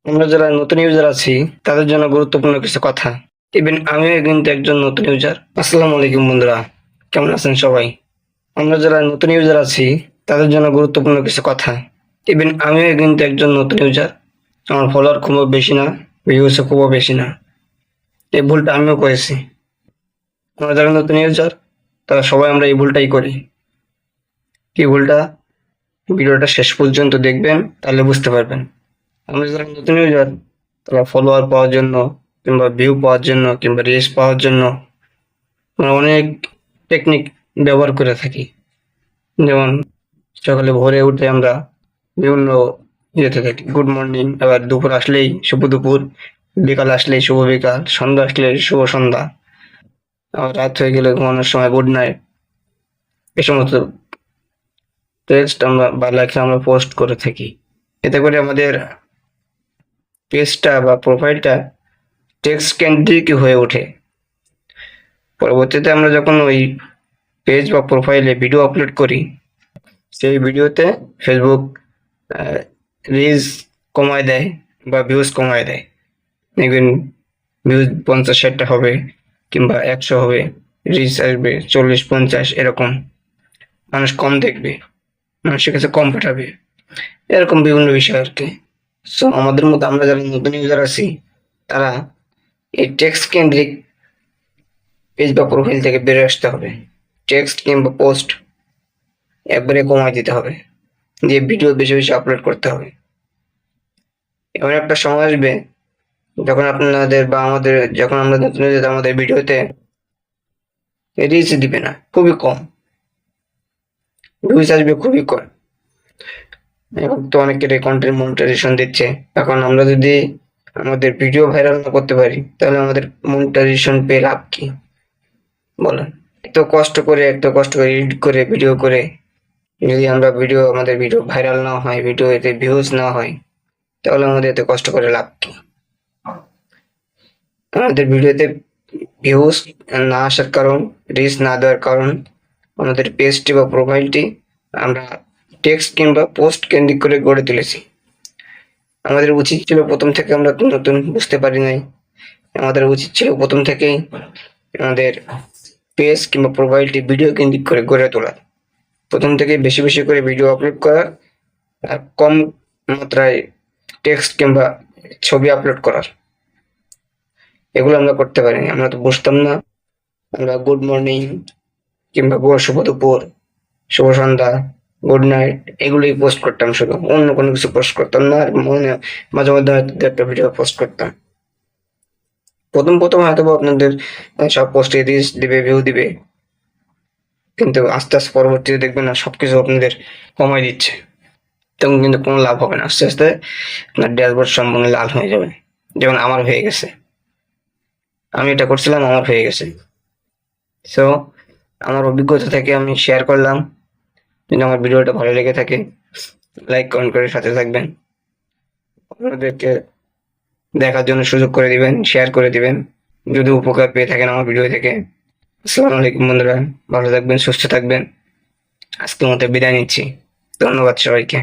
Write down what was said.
আমরা যারা নতুন ইউজার আছি তাদের জন্য গুরুত্বপূর্ণ কিছু কথা। ইভেন আমিও কিন্তু একজন নতুন ইউজার। আসসালামু আলাইকুম বন্ধুরা, কেমন আছেন সবাই? আমরা যারা নতুন ইউজার আছি তাদের জন্য গুরুত্বপূর্ণ কিছু কথা। ইভেন আমিও কিন্তু একজন নতুন ইউজার। আমার ফলোয়ার খুবও বেশি না, ভিউসও খুবও বেশি না। এই ভুলটা আমিও করেছি। আমরা যারা নতুন ইউজার তারা সবাই আমরা এই ভুলটাই করি। কি ভুলটা? ভিডিওটা শেষ পর্যন্ত দেখবেন, তাহলে বুঝতে পারবেন। আমরা যারা নতুন ইউজার তারা ফলোয়ার পাওয়ার জন্য কিংবা ভিউ পাওয়ার জন্য কিংবা রিচ পাওয়ার জন্য আমরা অনেক টেকনিক ব্যবহার করে থাকি। যেমন সকালে ভোরে উঠে আমরা বিভিন্ন ইয়েতে থাকি, গুড মর্নিং, আবার দুপুর আসলেই শুভ দুপুর, বিকাল আসলেই শুভ বিকাল, সন্ধ্যা আসলে শুভ সন্ধ্যা, আবার রাত হয়ে গেলে ঘুমানোর সময় গুড নাইট। এই সমস্ত টেক্সট আমরা বা লেখা আমরা পোস্ট করে থাকি। এতে করে আমাদের পেজটা বা প্রোফাইলটা টেক্সট কেন্দ্রিক হয়ে ওঠে। পরবর্তীতে আমরা যখন ওই পেজ বা প্রোফাইলে ভিডিও আপলোড করি, সেই ভিডিওতে ফেসবুক রিচ কমায় দেয় বা ভিউজ কমায় দেয়। দেখবেন ভিউজ 50-60টা হবে কিংবা 100 হবে, রিচ আসবে 40-50, এরকম। মানুষ কম দেখবে, মানুষের কাছে কম পাঠাবে, এরকম বিভিন্ন বিষয় আর কি। সো আমাদের মধ্যে আমরা যারা নতুন ইউজার আছি তারা এই টেক্সট কেন্দ্রিক পেজ বা প্রোফাইল থেকে বেরিয়ে আসতে হবে। টেক্সট কিংবা পোস্ট একবারে কমায় দিতে হবে, দিয়ে ভিডিও বেশি বেশি আপলোড করতে হবে। এমন একটা সময় আসবে যখন আপনাদের বা আমাদের, যখন আমরা নতুন উser আমাদের ভিডিওতে রিচ দিবে না, খুবই কম ভিউজ আসবে, খুবই কম। এখন তো অনেকের কন্টেন্ট মনিটাইজেশন দিচ্ছে। এখন আমরা যদি আমাদের ভিডিও ভাইরাল না করতে পারি তাহলে আমাদের মনিটাইজেশন পেয়ে লাভ কি বলেন? এত কষ্ট করে এডিট করে ভিডিও করে যদি আমরা আমাদের ভিডিও ভাইরাল না হয়, ভিডিওতে ভিউজ না হয়, তাহলে আমাদের এত কষ্ট করে লাভ কি? আমাদের ভিডিওতে ভিউজ না আসার কারণ, রিচ না দেওয়ার কারণ, আমাদের পেজটি বা প্রোফাইলটি আমরা টেক্সট কিংবা পোস্ট কেন্দ্রিক করে গড়ে তুলেছি। আমাদের উচিত ছিল প্রথম থেকে, আমরা তো নতুন বুঝতে পারি নাই, আমাদের উচিত ছিল প্রথম থেকেই আমাদের পেজ কিংবা প্রোফাইলটি ভিডিও কেন্দ্রিক করে গড়ে তোলা। প্রথম থেকে বেশি বেশি করে ভিডিও আপলোড করার, আর কম মাত্রায় টেক্সট কিংবা ছবি আপলোড করার। এগুলো আমরা করতে পারিনি, আমরা তো বুঝতাম না। আমরা গুড মর্নিং কিংবা শুভ দুপুর, শুভ সন্ধ্যা, গুড নাইট এগুলোই পোস্ট করতাম শুধু, অন্য কোনো কিছু পোস্ট করতাম না। আর মাঝে মধ্যে হয়তো একটা ভিডিও পোস্ট করতাম। প্রথম প্রথম হয়তো আপনাদের সব পোস্টে রিচ দিবে, ভিউ দিবে, কিন্তু আস্তে আস্তে পরবর্তীতে দেখবেন না সবকিছু আপনাদের কমাই দিচ্ছে, তখন কিন্তু কোনো লাভ হবে না। আস্তে আস্তে আপনার ড্যাশবোর্ড সম্পূর্ণ লাল হয়ে যাবে, যেমন আমার হয়ে গেছে। আমি এটা করছিলাম, আমার হয়ে গেছে। সো আমার অভিজ্ঞতা থেকে আমি শেয়ার করলাম। যদি আমার ভিডিওটা ভালো লেগে থাকে, লাইক কমেন্ট করে সাথে থাকবেন, অন্যদেরকে দেখার জন্য সুযোগ করে দিবেন, শেয়ার করে দিবেন যদি উপকার পেয়ে থাকেন আমার ভিডিও থেকে। আসসালামু আলাইকুম বন্ধুরা, ভালো থাকবেন, সুস্থ থাকবেন। আজকের মতো বিদায় নিচ্ছি। ধন্যবাদ সবাইকে।